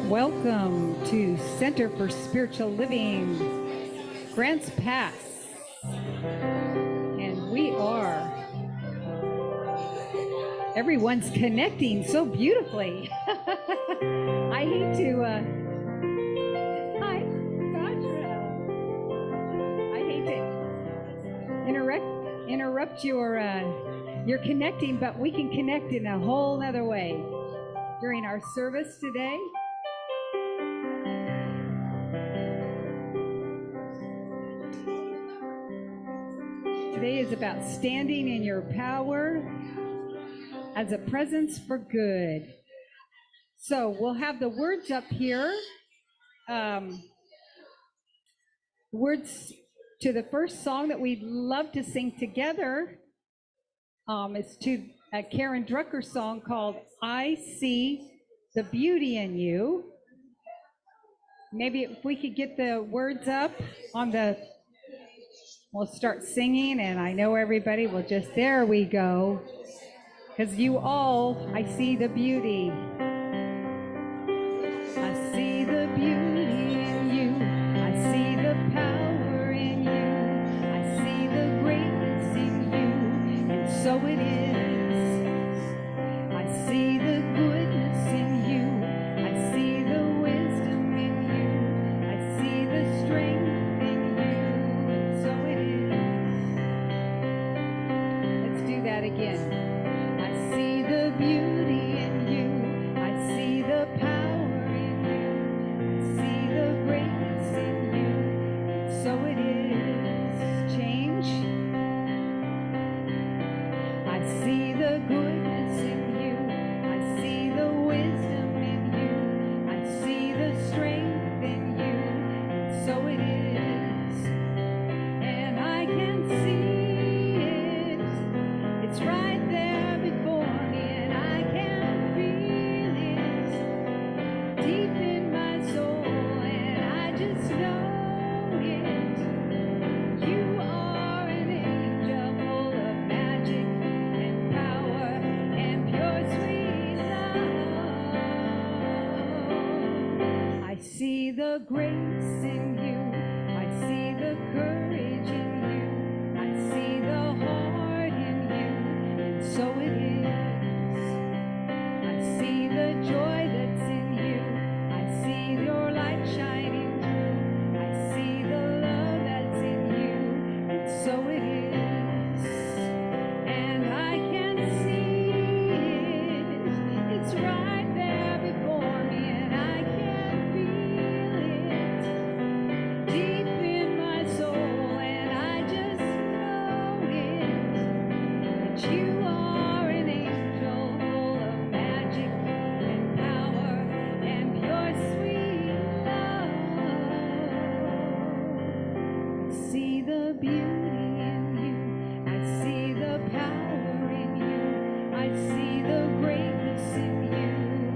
Welcome to Center for Spiritual Living, Grants Pass. And everyone's connecting so beautifully. I hate to, hi, Sandra. I hate to interrupt your connecting, but we can connect in a whole other way during our service today. Today is about standing in your power as a presence for good. So we'll have the words up here. Words to the first song that we'd love to sing together is to a Karen Drucker song called I See the Beauty in You. Maybe if we could get the words up on we'll start singing, and I know everybody will just, there we go. Because I see the beauty. I see the beauty in you. I see the power in you. I see the greatness in you. And so it is. I see the goodness in you. I see the wisdom in you. I see the strength in you. And so it is. Let's do that again. I see the beauty in you. I see the power in you. I see the greatness in you. And so it is. Change. I see the goodness in you. I see the wisdom in you. I see the strength in you. And so it is. And I can see it. It's right there before me, and I can feel it deep in my soul, and I just know it. You are an angel full of magic and power and pure sweet love. I see the grace in you. I see the courage in you. I see the heart in you. And so it is. I see the joy that's in you. I see your light shining through. I see the love that's in you. And so it is. And I can see it. It's right there before me, and I can feel it deep in my soul, and I just know it. That you are an angel full of magic and power and pure sweet love. I see the beauty in you. I see the power in you. I see the greatness in you.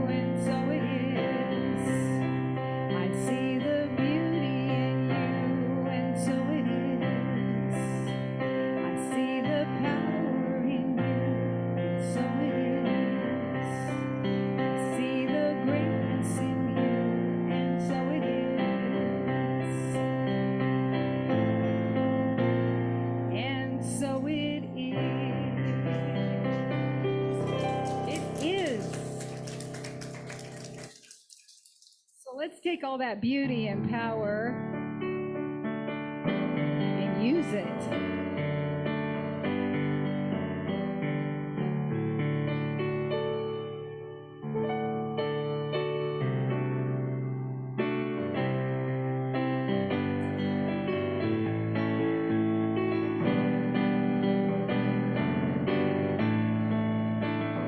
And so it is. I see the beauty in you. And so it is. I see the power in you. And so it is. I see the greatness in you. And so it is. And so it is. It is. So let's take all that beauty and power and use it.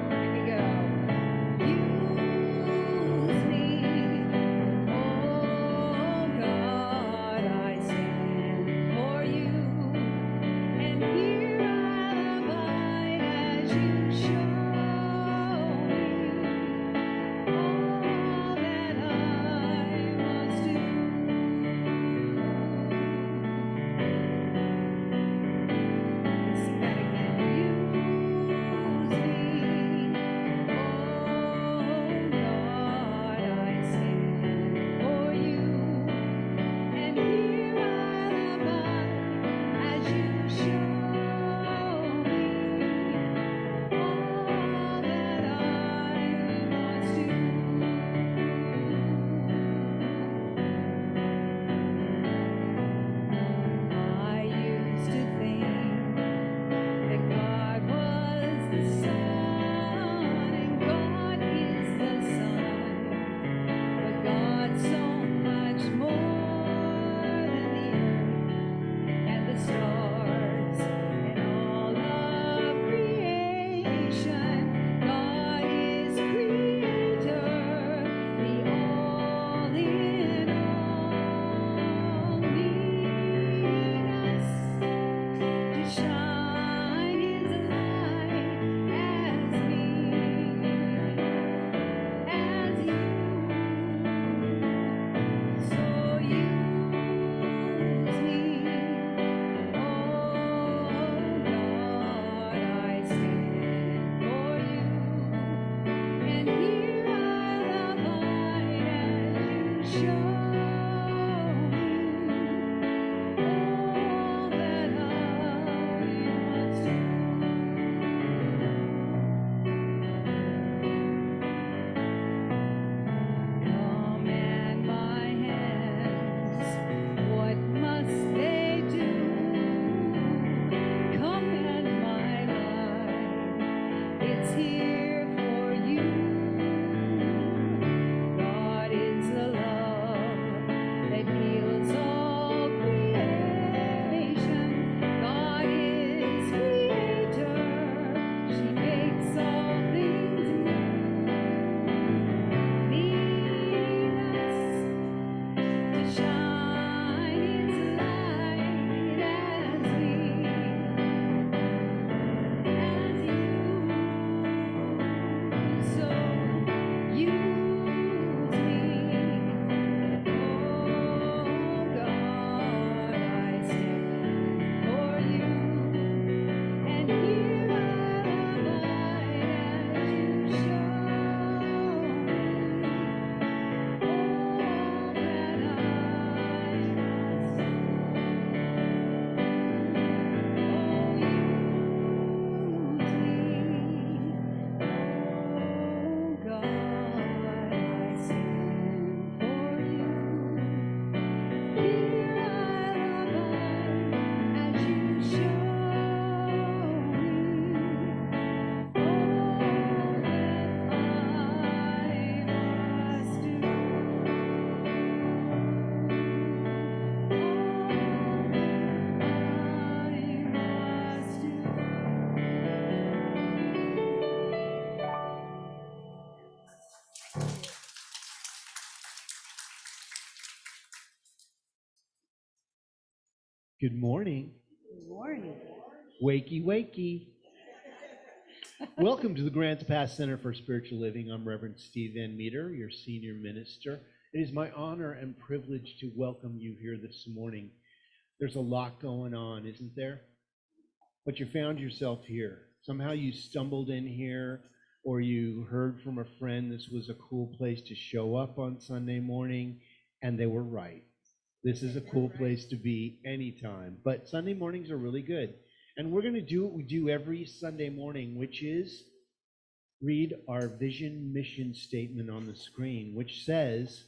Here we go. Use me, oh God, I stand for you. Command my hands, what must they do? Command my life, it's here for you. God is the love that heals all creation. God is creator, she makes all things new. Lead us to shine its light as you. So use me, oh God, I stand for you, and here I abide as you show me all that I Good morning. Good morning. Wakey, wakey. Welcome to the Grants Pass Center for Spiritual Living. I'm Reverend Steve Van Meter, your senior minister. It is my honor and privilege to welcome you here this morning. There's a lot going on, isn't there? But you found yourself here. Somehow you stumbled in here, or you heard from a friend this was a cool place to show up on Sunday morning, and they were right. This is a cool place to be anytime, but Sunday mornings are really good. And we're going to do what we do every Sunday morning, which is read our vision mission statement on the screen, which says,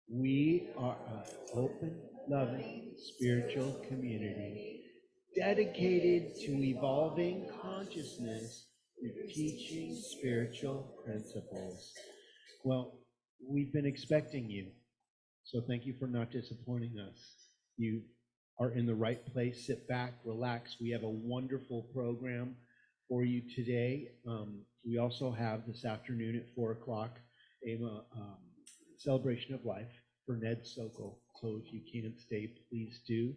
we are an open, loving, spiritual community dedicated to evolving consciousness through teaching spiritual principles. Well, we've been expecting you. So thank you for not disappointing us. You are in the right place. Sit back, relax. We have a wonderful program for you today. We also have this afternoon at 4 o'clock a celebration of life for Ned Sokol. So if you can't stay, please do.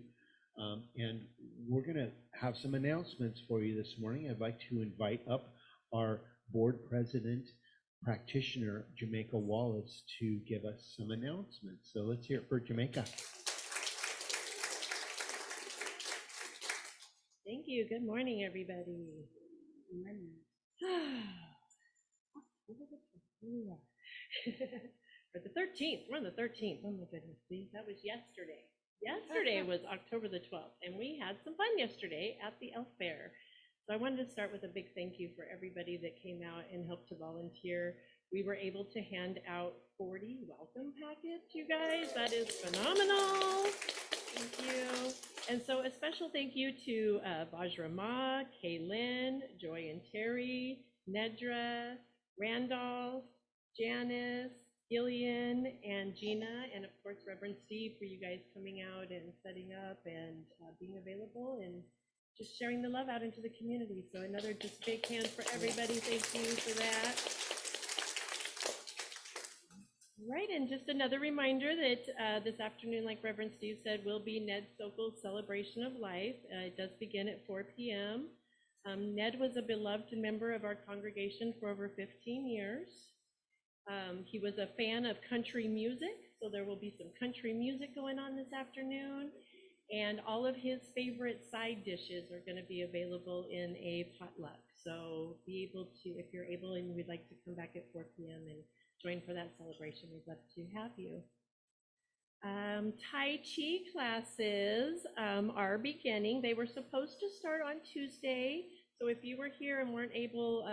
And we're going to have some announcements for you this morning. I'd like to invite up our board president, practitioner, Jamaica Wallace, to give us some announcements. So let's hear it for Jamaica. Thank you. Good morning, everybody. Good morning. For the 13th, we're on the 13th. Oh my goodness, see, that was yesterday. Yesterday was October the 12th, and we had some fun yesterday at the Elf Fair. So I wanted to start with a big thank you for everybody that came out and helped to volunteer. We were able to hand out 40 welcome packets, you guys. That is phenomenal. Thank you. And so a special thank you to Bajra Ma, Kaylin, Joy and Terry, Nedra, Randolph, Janice, Gillian, and Gina, and of course Reverend Steve for you guys coming out and setting up and being available and just sharing the love out into the community. So another just big hand for everybody. Thank you for that. Right, and just another reminder that this afternoon, like Reverend Steve said, will be Ned Sokol's Celebration of Life. It does begin at 4 p.m. Ned was a beloved member of our congregation for over 15 years. He was a fan of country music, so there will be some country music going on this afternoon. And all of his favorite side dishes are going to be available in a potluck. So be able to, if you're able and we'd like to come back at 4 p.m. and join for that celebration, we'd love to have you. Tai Chi classes are beginning. They were supposed to start on Tuesday. So if you were here and weren't able,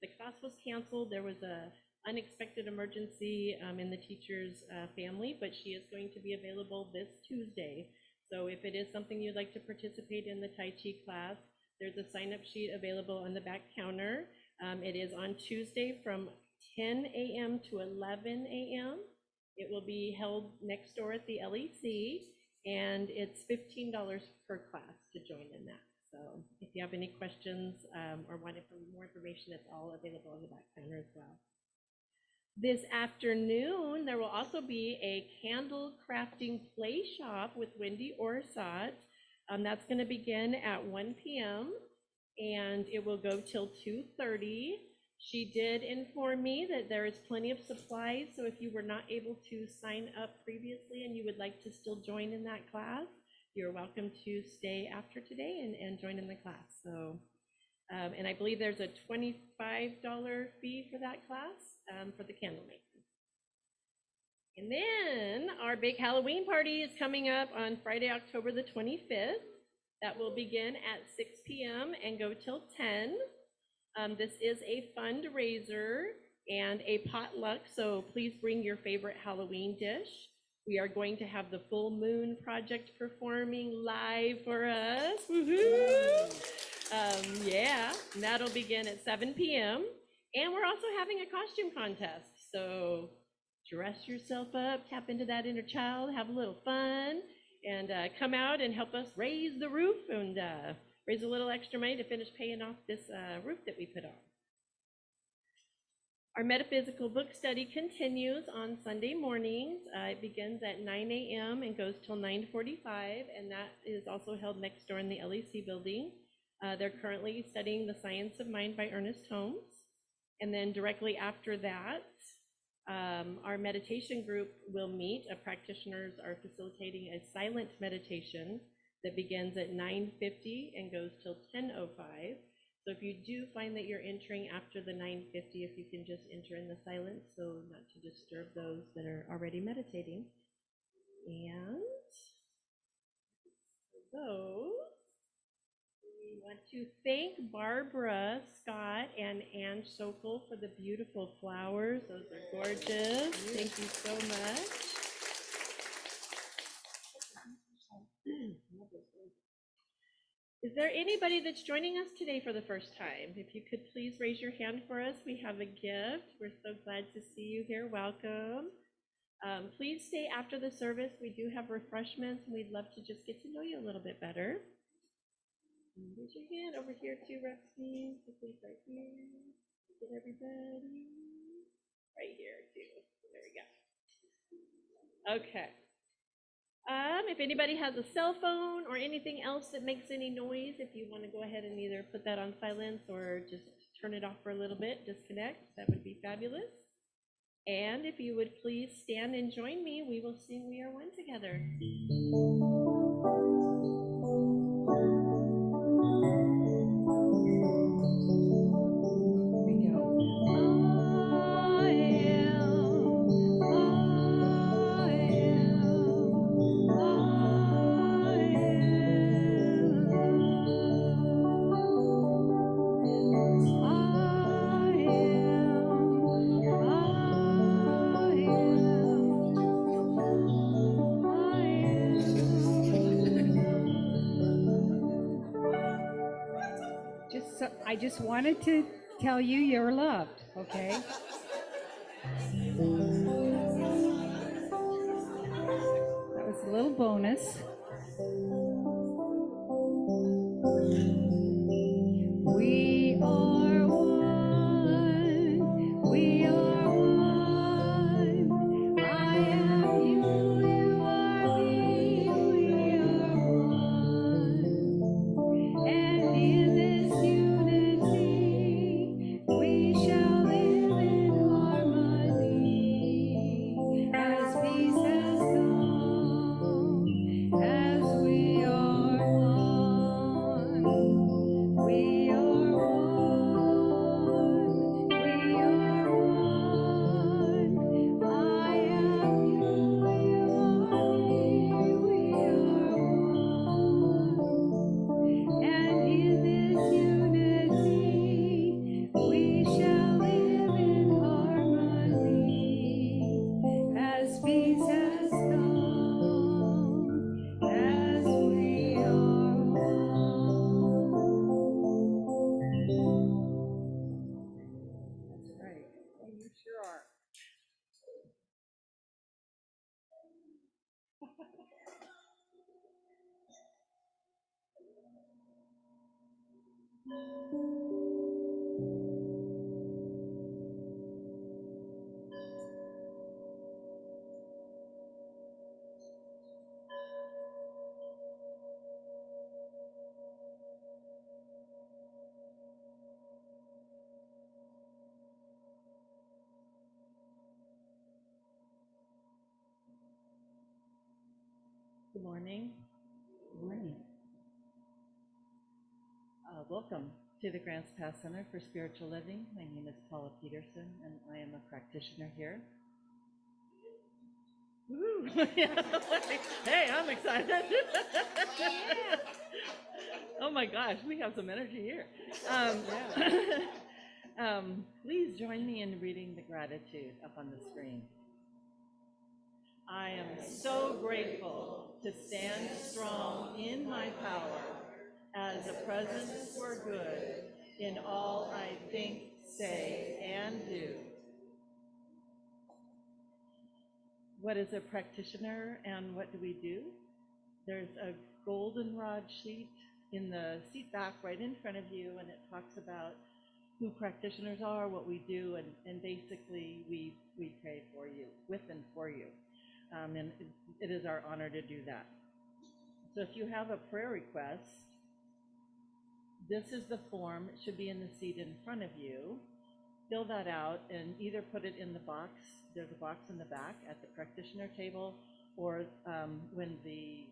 the class was canceled. There was a unexpected emergency in the teacher's family, but she is going to be available this Tuesday. So if it is something you'd like to participate in the Tai Chi class, there's a sign-up sheet available on the back counter. It is on Tuesday from 10 a.m. to 11 a.m. It will be held next door at the LEC, and it's $15 per class to join in that. So if you have any questions or want more information, it's all available on the back counter as well. This afternoon, there will also be a candle crafting play shop with Wendy Orsat. That's going to begin at 1 p.m. and it will go till 2:30. She did inform me that there is plenty of supplies, so if you were not able to sign up previously and you would like to still join in that class, you're welcome to stay after today and join in the class. So, and I believe there's a $25 fee for that class for the candle making. And then our big Halloween party is coming up on Friday, October the 25th. That will begin at 6 p.m. and go till 10. This is a fundraiser and a potluck, so please bring your favorite Halloween dish. We are going to have the Full Moon Project performing live for us. Woohoo! Yeah, and that'll begin at 7 p.m. And we're also having a costume contest, so dress yourself up, tap into that inner child, have a little fun, and come out and help us raise the roof and raise a little extra money to finish paying off this roof that we put on. Our metaphysical book study continues on Sunday mornings. It begins at 9 a.m. and goes till 9:45, and that is also held next door in the LEC building. They're currently studying The Science of Mind by Ernest Holmes. And then directly after that, our meditation group will meet. Practitioners are facilitating a silent meditation that begins at 9:50 and goes till 10:05. So if you do find that you're entering after the 9:50, if you can just enter in the silence so not to disturb those that are already meditating. And so we want to thank Barbara Scott and Ann Sokol for the beautiful flowers. Those are gorgeous. Thank you so much. Is there anybody that's joining us today for the first time? If you could please raise your hand for us. We have a gift. We're so glad to see you here. Welcome. Please stay after the service. We do have refreshments, and we'd love to just get to know you a little bit better. Raise your hand over here too, Rexy. Please, right here. Get everybody. Right here too. There we go. Okay. If anybody has a cell phone or anything else that makes any noise, if you want to go ahead and either put that on silence or just turn it off for a little bit, disconnect, that would be fabulous. And if you would please stand and join me, we will sing We Are One together. I just wanted to tell you you're loved, okay? That was a little bonus. We are one. We are one. I am you. You are me. We are one. And in this unity, we shall live in harmony. As peace has come, as we are. peace has come as we are one. That's right. Oh, you sure are. Good morning. Good morning. Welcome to the Grants Pass Center for Spiritual Living. My name is Paula Peterson, and I am a practitioner here. Woo! Hey, I'm excited. Oh my gosh, we have some energy here. Please join me in reading the gratitude up on the screen. I am so grateful to stand strong in my power as a presence for good in all I think, say, and do. What is a practitioner and what do we do? There's a goldenrod sheet in the seat back right in front of you, and it talks about who practitioners are, what we do, and basically we pray for you, with and for you. And it is our honor to do that. So if you have a prayer request, this is the form. It should be in the seat in front of you. Fill that out and either put it in the box. There's a box in the back at the practitioner table, or when the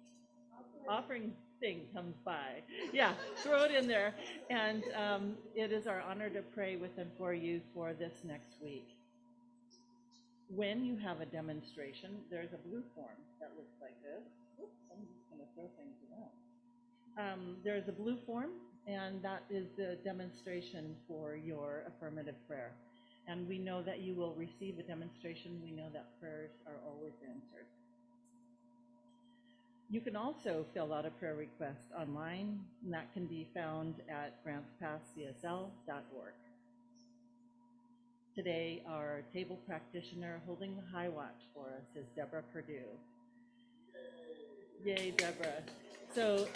offering thing comes by. Yeah, throw it in there. And it is our honor to pray with and for you for this next week. When you have a demonstration, there's a blue form that looks like this. Oops, I'm just going to throw things around. There's a blue form, and that is the demonstration for your affirmative prayer. And we know that you will receive a demonstration. We know that prayers are always answered. You can also fill out a prayer request online, and that can be found at grantspasscsl.org. Today, our table practitioner holding the high watch for us is Deborah Perdue. Yay, Deborah. So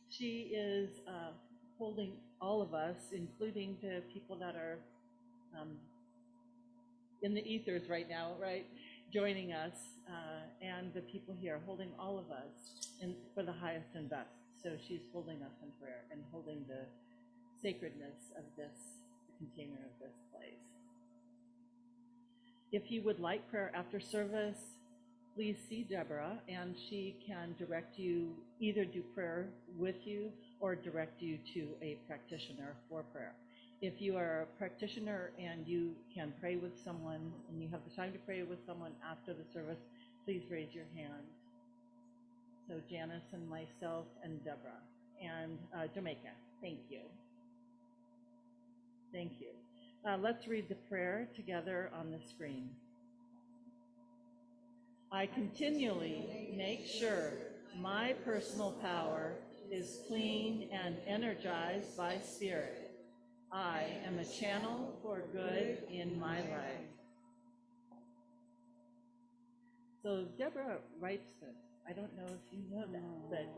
she is holding all of us, including the people that are in the ethers right now, right? Joining us, and the people here, holding all of us for the highest and best. So she's holding us in prayer and holding the sacredness of this container of this place. If you would like prayer after service, please see Deborah, and she can direct you, either do prayer with you or direct you to a practitioner for prayer. If you are a practitioner and you can pray with someone and you have the time to pray with someone after the service, please raise your hand. So Janice and myself and Deborah and Jamaica, thank you. Thank you. Let's read the prayer together on the screen. I continually make sure my personal power is clean and energized by Spirit. I am a channel for good in my life. So Deborah writes this. I don't know if you know that, but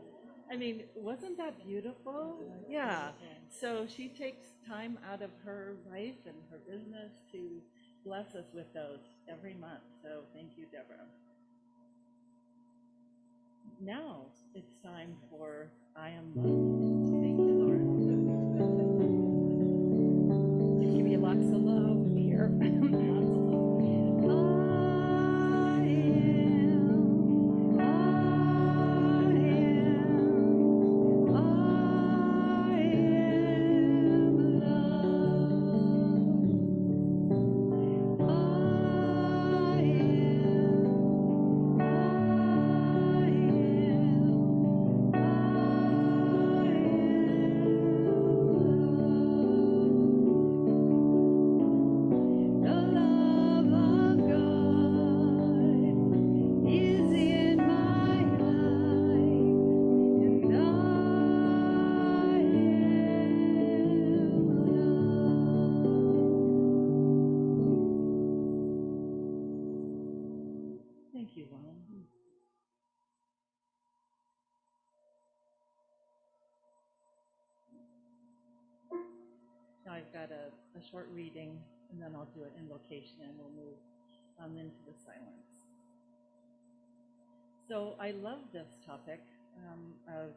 I mean, wasn't that beautiful? Yeah. So she takes time out of her life and her business to bless us with those every month. So thank you, Deborah. Now it's time for I Am Loved. Thank you, Laura. You give me lots of love here. Lots of love. I am a short reading, and then I'll do an invocation, and we'll move into the silence. So I love this topic of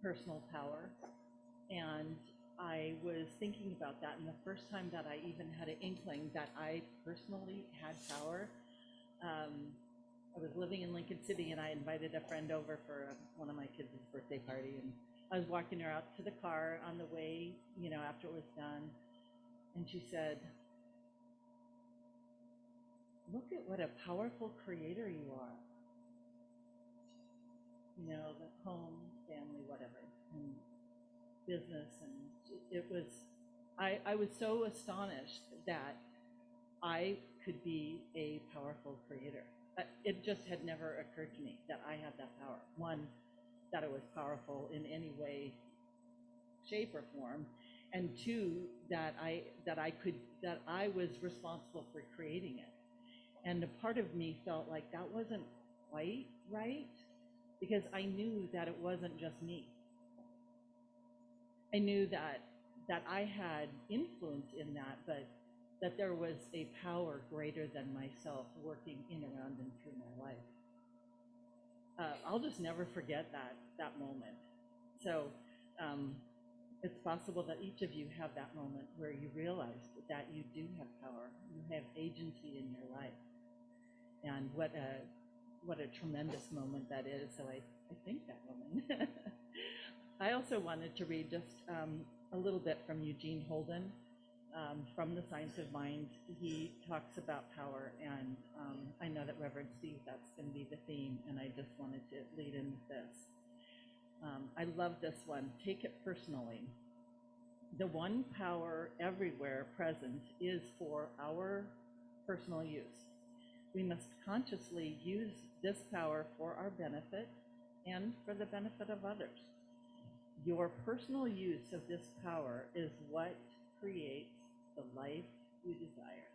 personal power, and I was thinking about that, and the first time that I even had an inkling that I personally had power, I was living in Lincoln City, and I invited a friend over for one of my kids' birthday party, and I was walking her out to the car on the way, after it was done, and she said, "Look at what a powerful creator you are." The home, family, whatever, and business, and it was, I was so astonished that I could be a powerful creator. It just had never occurred to me that I had that power. One, that it was powerful in any way, shape, or form, and two, that I was responsible for creating it. And a part of me felt like that wasn't quite right, because I knew that it wasn't just me. I knew that I had influence in that, but that there was a power greater than myself working in, around, and through my life. I'll just never forget that moment. So it's possible that each of you have that moment where you realize that you do have power, you have agency in your life, and what a tremendous moment that is. So I think that moment. I also wanted to read just a little bit from Eugene Holden, from The Science of Mind. He talks about power, and I know that Reverend Steve, that's going to be the theme, and I just wanted to lead in with this. I love this one. Take it personally. The one power everywhere present is for our personal use. We must consciously use this power for our benefit and for the benefit of others. Your personal use of this power is what creates the life you desire.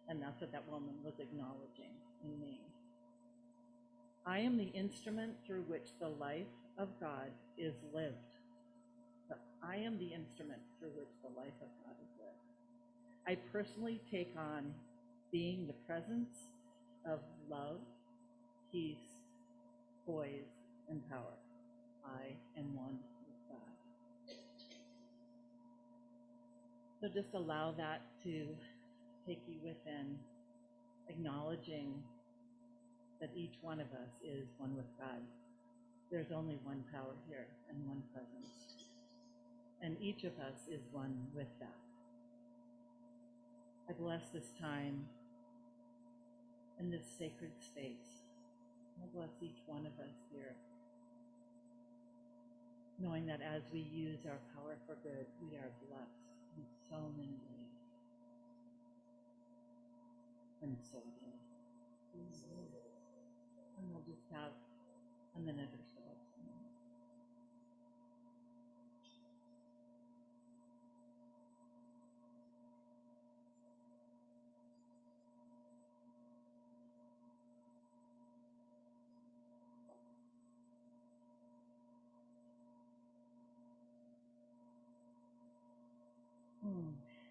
And that's what that woman was acknowledging in me. I am the instrument through which the life of God is lived. But I am the instrument through which the life of God is lived. I personally take on being the presence of love, peace, poise, and power. I am one with God. So just allow that to take you within, acknowledging that each one of us is one with God. There's only one power here and one presence. And each of us is one with that. I bless this time in this sacred space. I bless each one of us here, knowing that as we use our power for good, we are blessed in so many ways. And so good. And we'll just have a minute or so.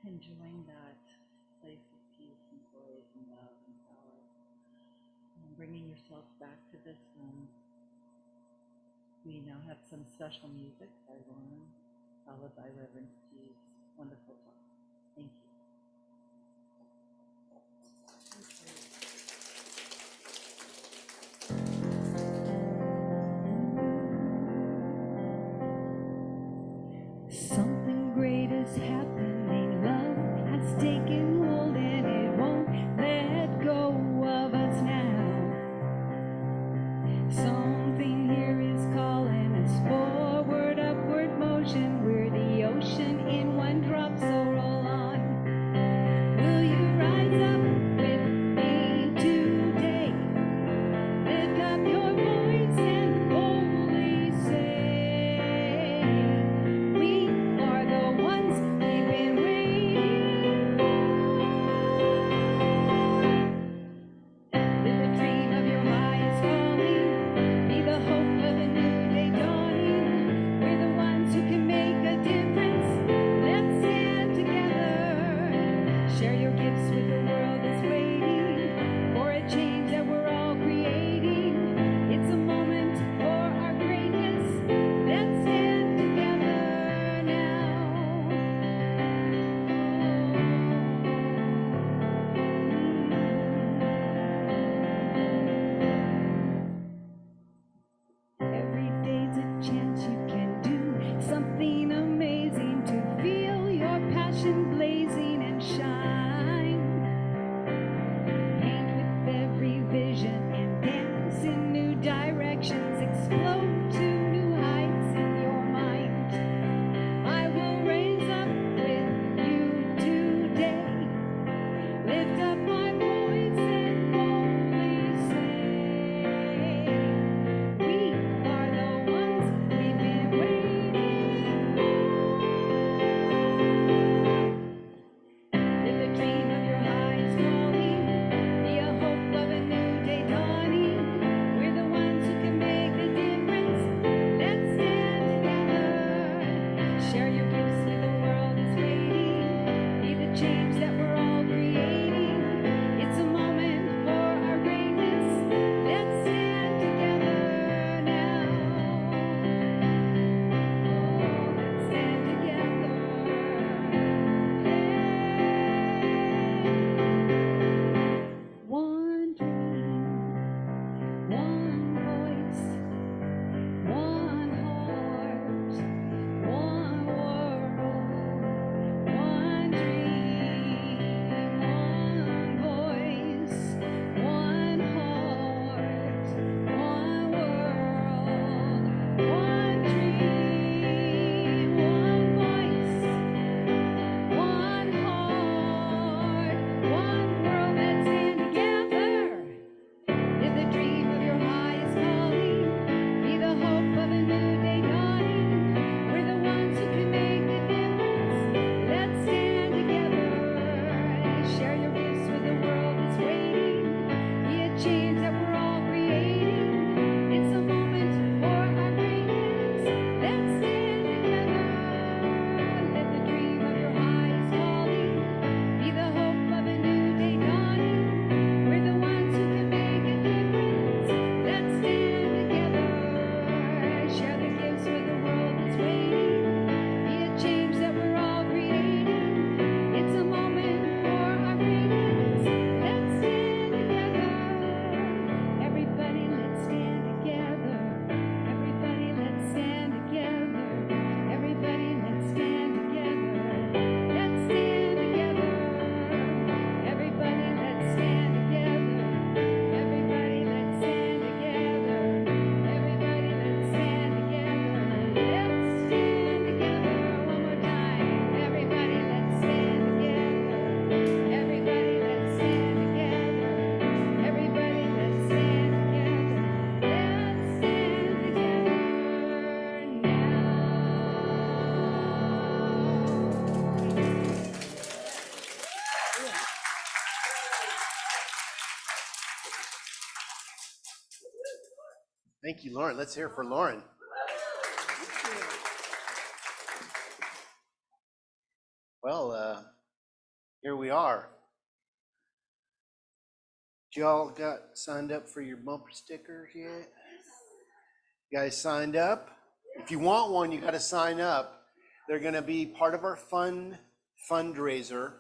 Enjoying that place of peace and poise and love and power. And bringing yourself back to this room. We now have some special music by Lauren, followed by Reverend Steve's wonderful talk. Thank you. Something great is happening. Love has taken hold and it won't let go of us now. Something here is calling us forward, upward motion. We're the ocean in one drop, so roll Thank you, Lauren. Let's hear it for Lauren. Well, here we are. Y'all got signed up for your bumper stickers yet? You guys signed up? If you want one, you got to sign up. They're going to be part of our fundraiser,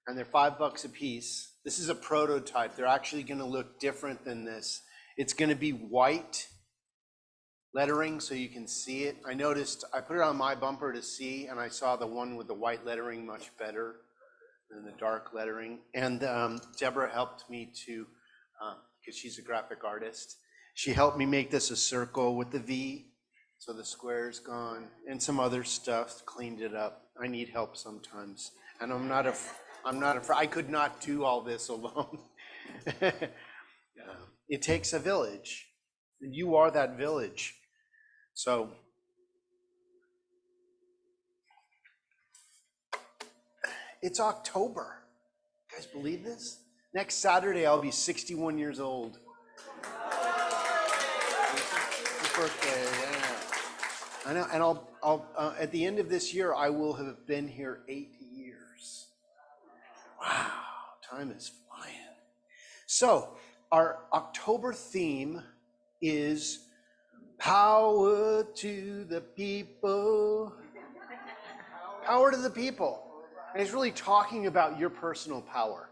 and they're $5 a piece. This is a prototype. They're actually going to look different than this. It's going to be white lettering so you can see it. I noticed, I put it on my bumper to see, and I saw the one with the white lettering much better than the dark lettering. And Deborah helped me to, because she's a graphic artist, she helped me make this a circle with the V, so the square's gone, and some other stuff, cleaned it up. I need help sometimes, and I could not do all this alone. It takes a village, and you are that village. So it's October. You guys believe this? Next Saturday, I'll be 61 years old. Birthday, yeah. I know, and I'll at the end of this year, I will have been here 8 years. Wow, time is flying. So our October theme is power to the people. Power to the people. And it's really talking about your personal power.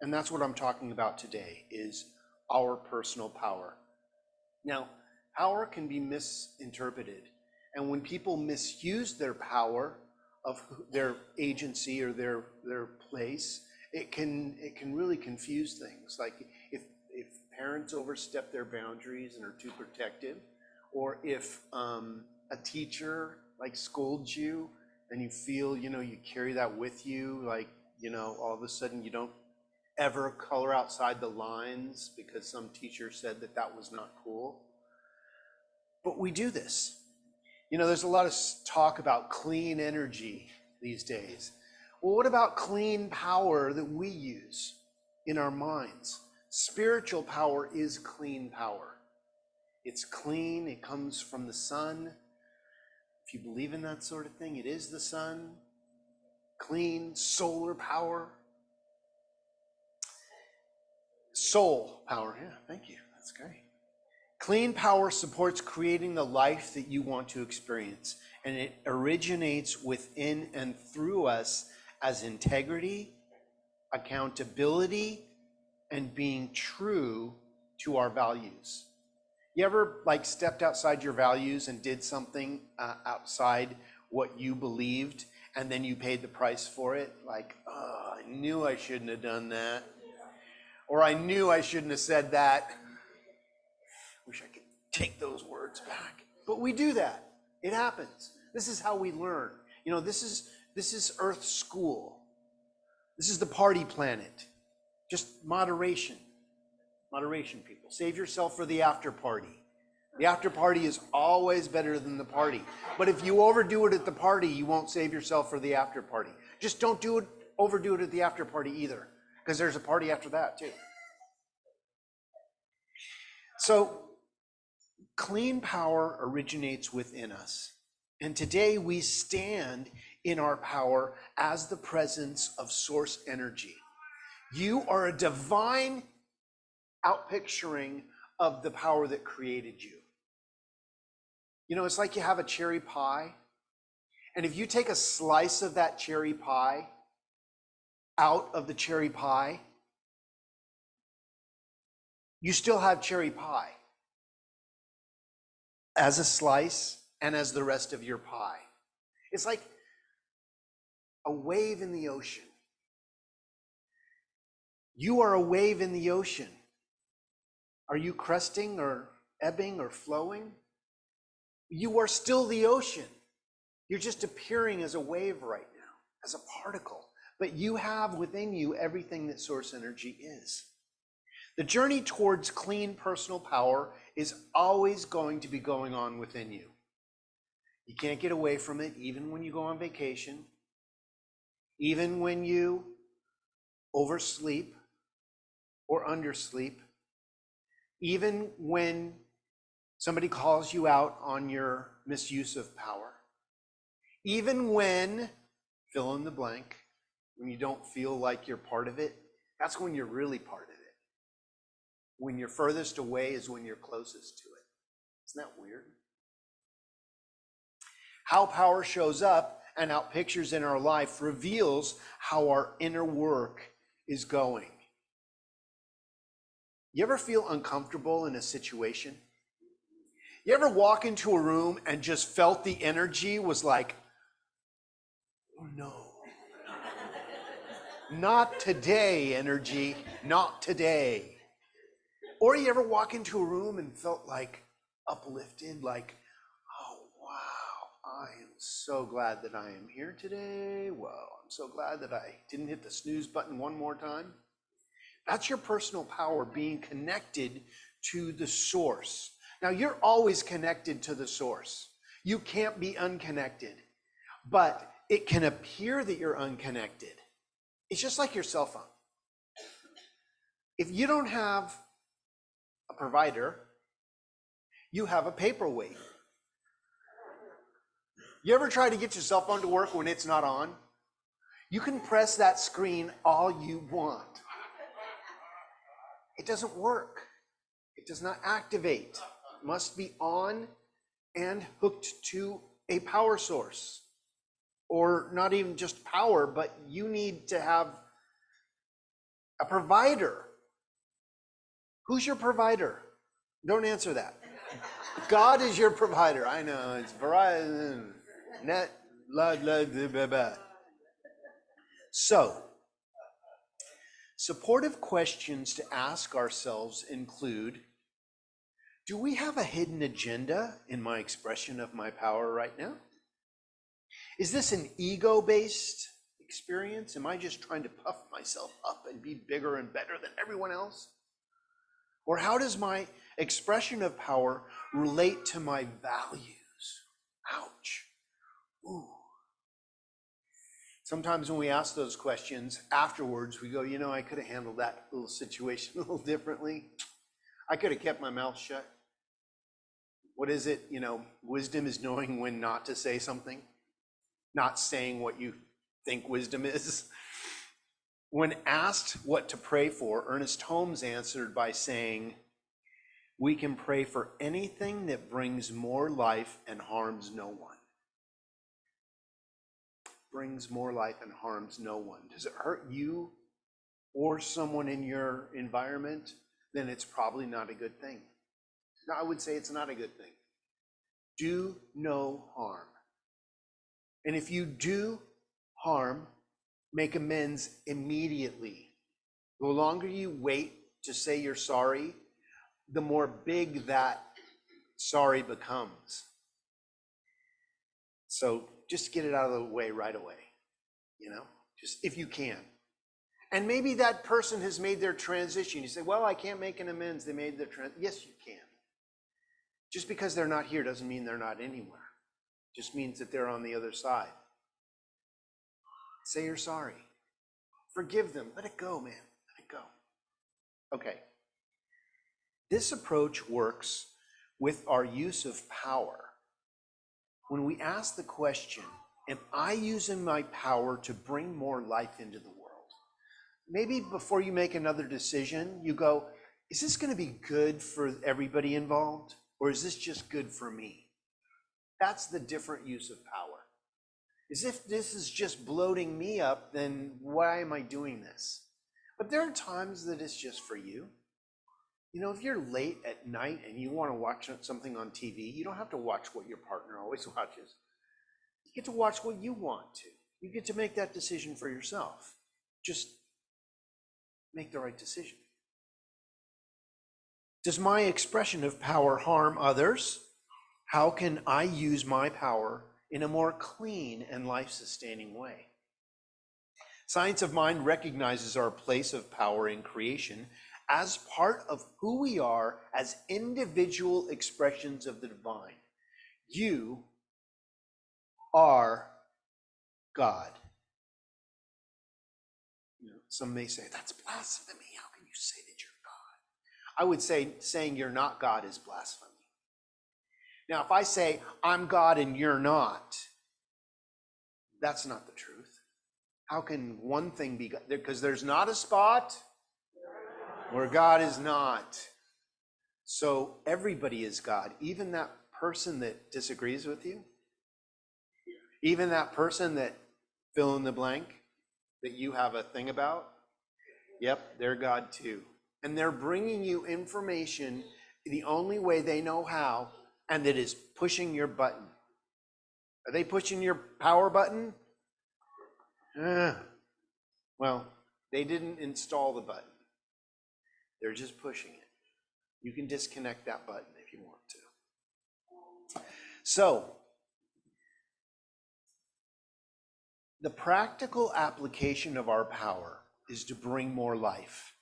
And that's what I'm talking about today, is our personal power. Now, power can be misinterpreted. And when people misuse their power of their agency or their place, it can really confuse things. Like if parents overstep their boundaries and are too protective, or if a teacher like scolds you and you feel, you carry that with you, like, all of a sudden you don't ever color outside the lines because some teacher said that was not cool. But we do this. There's a lot of talk about clean energy these days. Well, what about clean power that we use in our minds? Spiritual power is clean power. It's clean, it comes from the sun. If you believe in that sort of thing, it is the sun. Clean solar power. Soul power, yeah, thank you, that's great. Clean power supports creating the life that you want to experience, and it originates within and through us as integrity, accountability, and being true to our values. You ever stepped outside your values and did something outside what you believed, and then you paid the price for it? Oh, I knew I shouldn't have done that. Or I knew I shouldn't have said that. Wish I could take those words back. But we do that. It happens. This is how we learn. This is Earth's school. This is the party planet. Just moderation. Moderation, people. Save yourself for the after party. The after party is always better than the party. But if you overdo it at the party, you won't save yourself for the after party. Just don't overdo it at the after party either, because there's a party after that too. So clean power originates within us. And today we stand in our power as the presence of source energy. You are a divine outpicturing of the power that created you. It's like you have a cherry pie, and if you take a slice of that cherry pie out of the cherry pie, you still have cherry pie as a slice and as the rest of your pie. It's like a wave in the ocean. You are a wave in the ocean. Are you cresting or ebbing or flowing? You are still the ocean. You're just appearing as a wave right now, as a particle. But you have within you everything that source energy is. The journey towards clean personal power is always going to be going on within you. You can't get away from it, even when you go on vacation, even when you oversleep or undersleep, even when Somebody calls you out on your misuse of power. Even when, fill in the blank, when you don't feel like you're part of it, that's when you're really part of it. When you're furthest away is when you're closest to it. Isn't that weird? How power shows up and how pictures in our life reveals how our inner work is going. You ever feel uncomfortable in a situation? You ever walk into a room and just felt the energy was like, oh no. Not today, energy, not today. Or you ever walk into a room and felt like uplifted, like, oh wow, I am so glad that I am here today. Well, I'm so glad that I didn't hit the snooze button one more time. That's your personal power being connected to the source. Now, you're always connected to the source. You can't be unconnected, but it can appear that you're unconnected. It's just like your cell phone. If you don't have a provider, you have a paperweight. You ever try to get your cell phone to work when it's not on? You can press that screen all you want. It doesn't work. It does not activate. It must be on and hooked to a power source. Or not even just power, but you need to have a provider. Who's your provider? Don't answer that. God is your provider. I know, it's Verizon, net, blah, blah, blah, blah, blah. So, supportive questions to ask ourselves include, do we have a hidden agenda in my expression of my power right now? Is this an ego-based experience? Am I just trying to puff myself up and be bigger and better than everyone else? Or how does my expression of power relate to my values? Ouch. Ooh. Sometimes when we ask those questions, afterwards we go, you know, I could have handled that little situation a little differently. I could have kept my mouth shut. What is it? You know, wisdom is knowing when not to say something, not saying what you think wisdom is. When asked what to pray for, Ernest Holmes answered by saying, we can pray for anything that brings more life and harms no one. Brings more life and harms no one. Does it hurt you or someone in your environment? Then it's probably not a good thing. No, I would say it's not a good thing. Do no harm. And if you do harm, make amends immediately. The longer you wait to say you're sorry, the more big that sorry becomes. So just get it out of the way right away, you know, just if you can. And maybe that person has made their transition. You say, well, I can't make an amends. They made their transition. Yes, you can. Just because they're not here doesn't mean they're not anywhere. It just means that they're on the other side. Say you're sorry. Forgive them. Let it go, man. Let it go. Okay. This approach works with our use of power. When we ask the question, am I using my power to bring more life into the world? Maybe before you make another decision, you go, is this going to be good for everybody involved? Or is this just good for me? That's the different use of power. As if this is just bloating me up, then why am I doing this? But there are times that it's just for you. You know, if you're late at night and you want to watch something on TV, you don't have to watch what your partner always watches. You get to watch what you want to. You get to make that decision for yourself. Just make the right decision. Does my expression of power harm others? How can I use my power in a more clean and life-sustaining way? Science of Mind recognizes our place of power in creation as part of who we are as individual expressions of the divine. You are God. You know, some may say, that's blasphemy. How can you say that you're God? I would say saying you're not God is blasphemy. Now, if I say, I'm God and you're not, that's not the truth. How can one thing be God? Because there's not a spot where God is not. So everybody is God, even that person that disagrees with you, even that person that fill in the blank that you have a thing about. Yep, they're God too. And they're bringing you information the only way they know how, and that is pushing your button. Are they pushing your power button? Well, they didn't install the button. They're just pushing it. You can disconnect that button if you want to. So, the practical application of our power is to bring more life.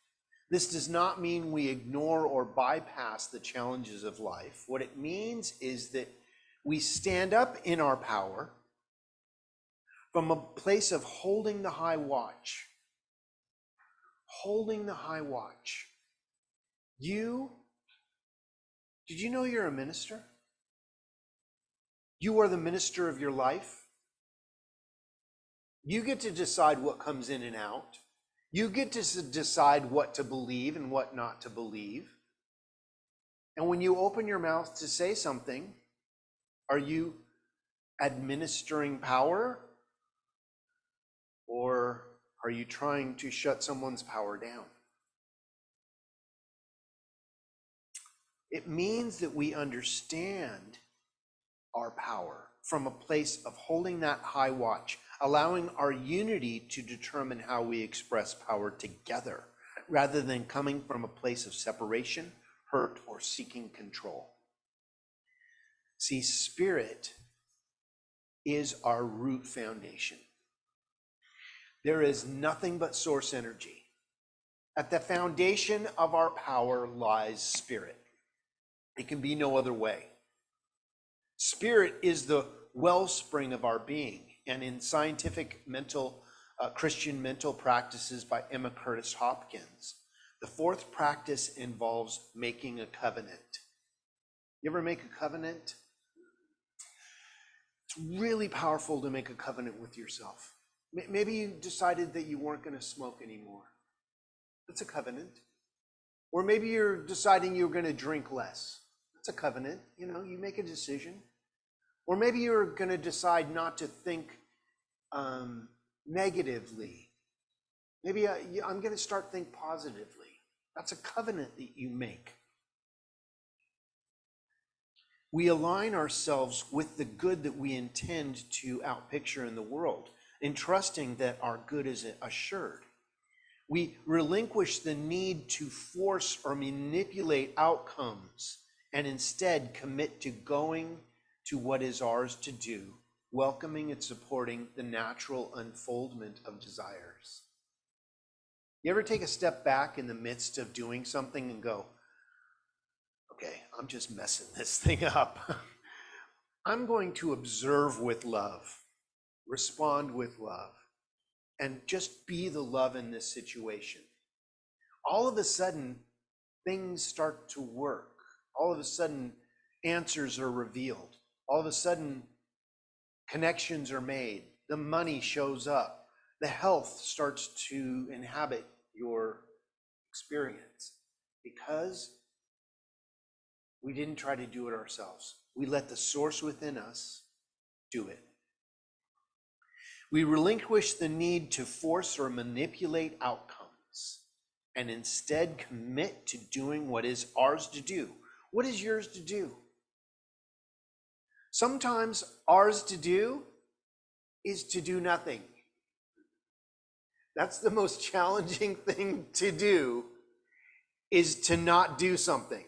This does not mean we ignore or bypass the challenges of life. What it means is that we stand up in our power from a place of holding the high watch. Holding the high watch. Did you know you're a minister? You are the minister of your life. You get to decide what comes in and out. You get to decide what to believe and what not to believe. And when you open your mouth to say something, are you administering power? Or are you trying to shut someone's power down? It means that we understand our power from a place of holding that high watch, allowing our unity to determine how we express power together, rather than coming from a place of separation, hurt, or seeking control. See, spirit is our root foundation. There is nothing but source energy. At the foundation of our power lies spirit. It can be no other way. Spirit is the wellspring of our being. And in scientific Christian mental practices by Emma Curtis Hopkins, the fourth practice involves making a covenant. You ever make a covenant? It's really powerful to make a covenant with yourself. Maybe you decided that you weren't going to smoke anymore. That's a covenant. Or maybe you're deciding you're going to drink less. That's a covenant. You know, you make a decision. Or maybe you're going to decide not to think negatively. Maybe I'm going to start think positively. That's a covenant that you make. We align ourselves with the good that we intend to outpicture in the world, entrusting that our good is assured. We relinquish the need to force or manipulate outcomes and instead commit to going to what is ours to do, welcoming and supporting the natural unfoldment of desires. You ever take a step back in the midst of doing something and go, okay, I'm just messing this thing up. I'm going to observe with love, respond with love, and just be the love in this situation. All of a sudden, things start to work. All of a sudden, answers are revealed. All of a sudden, connections are made. The money shows up. The health starts to inhabit your experience because we didn't try to do it ourselves. We let the source within us do it. We relinquish the need to force or manipulate outcomes and instead commit to doing what is ours to do. What is yours to do? Sometimes ours to do is to do nothing. That's the most challenging thing to do, is to not do something.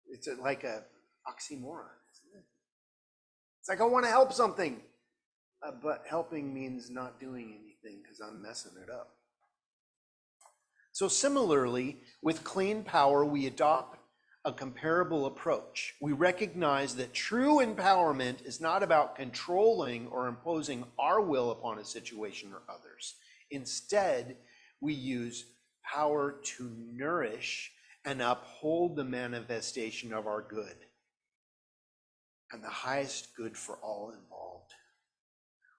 It's like a oxymoron, isn't it? It's like I want to help something, but helping means not doing anything because I'm messing it up. So similarly, with clean power, we adopt a comparable approach. We recognize that true empowerment is not about controlling or imposing our will upon a situation or others. Instead, we use power to nourish and uphold the manifestation of our good and the highest good for all involved.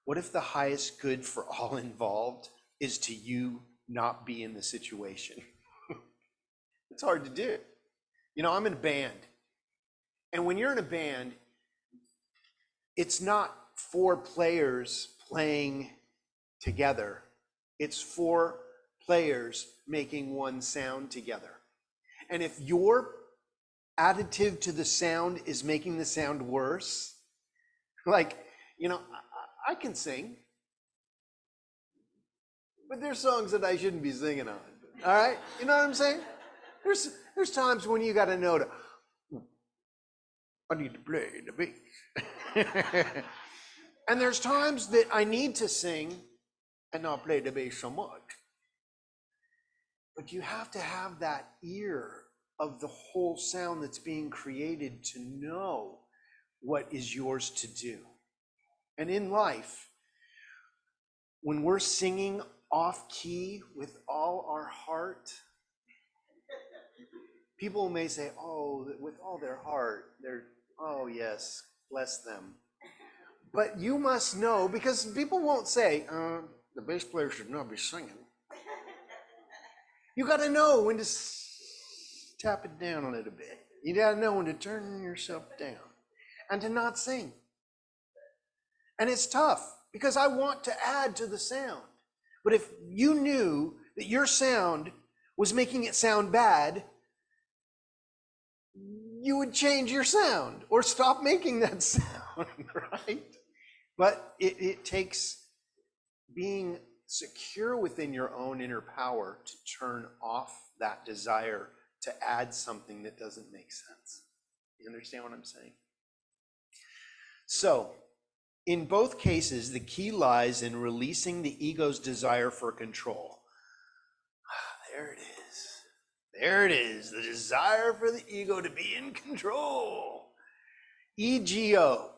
What if the highest good for all involved is to you not be in the situation? It's hard to do. You know, I'm in a band. And when you're in a band, it's not 4 players playing together. It's 4 players making one sound together. And if your additive to the sound is making the sound worse, like, you know, I can sing, but there's songs that I shouldn't be singing on. All right? You know what I'm saying? There's times when you got to know to, I need to play the bass. And there's times that I need to sing and not play the bass so much. But you have to have that ear of the whole sound that's being created to know what is yours to do. And in life, when we're singing off key with all our heart, people may say, oh, with all their heart, oh yes, bless them. But you must know, because people won't say, the bass player should not be singing. You got to know when to tap it down a little bit. You got to know when to turn yourself down and to not sing. And it's tough because I want to add to the sound. But if you knew that your sound was making it sound bad, you would change your sound or stop making that sound, right? But it takes being secure within your own inner power to turn off that desire to add something that doesn't make sense. You understand what I'm saying? So, in both cases, the key lies in releasing the ego's desire for control. There it is. There it is, the desire for the ego to be in control. EGO,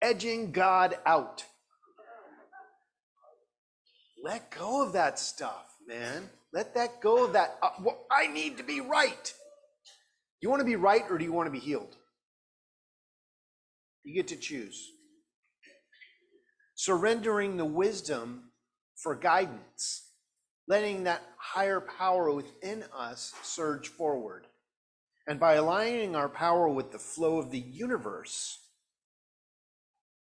edging God out. Let go of that stuff, man. Let that go of that. Well, I need to be right. You want to be right or do you want to be healed? You get to choose. Surrendering the wisdom for guidance, letting that higher power within us surge forward. And by aligning our power with the flow of the universe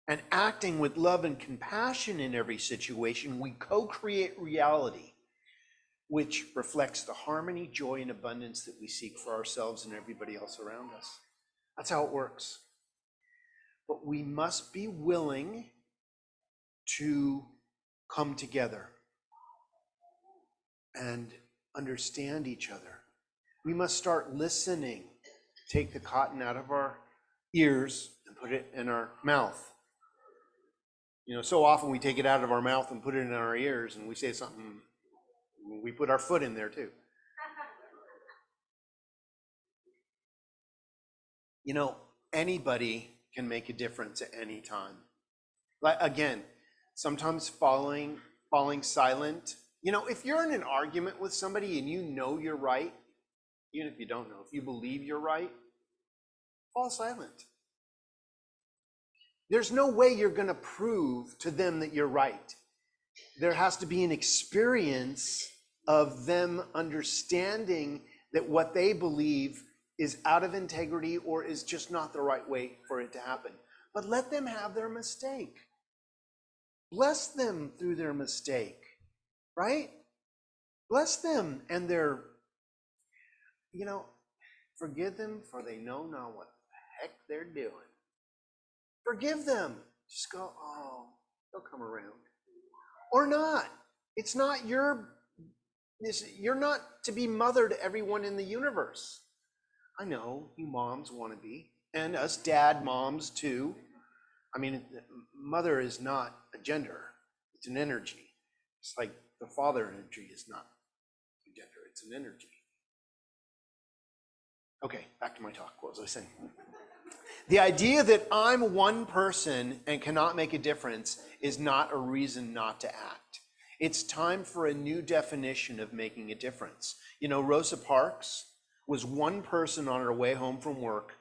and acting with love and compassion in every situation, we co-create reality, which reflects the harmony, joy, and abundance that we seek for ourselves and everybody else around us. That's how it works. But we must be willing to come together and understand each other. We must start listening. Take the cotton out of our ears and put it in our mouth. You know, so often we take it out of our mouth and put it in our ears and we say something, we put our foot in there too. You know, anybody can make a difference at any time. Like, again, sometimes falling silent. You know, if you're in an argument with somebody and you know you're right, even if you don't know, if you believe you're right, fall silent. There's no way you're going to prove to them that you're right. There has to be an experience of them understanding that what they believe is out of integrity or is just not the right way for it to happen. But let them have their mistake. Bless them through their mistake, right? Bless them and their, you know, forgive them for they know not what the heck they're doing. Forgive them. Just go, oh, they'll come around. Or not. It's not you're not to be mother to everyone in the universe. I know you moms want to be, and us dad moms too. I mean, mother is not a gender, it's an energy. It's like the father energy is not a gender, it's an energy. Okay, back to my talk. What was I saying? The idea that I'm one person and cannot make a difference is not a reason not to act. It's time for a new definition of making a difference. You know, Rosa Parks was one person on her way home from work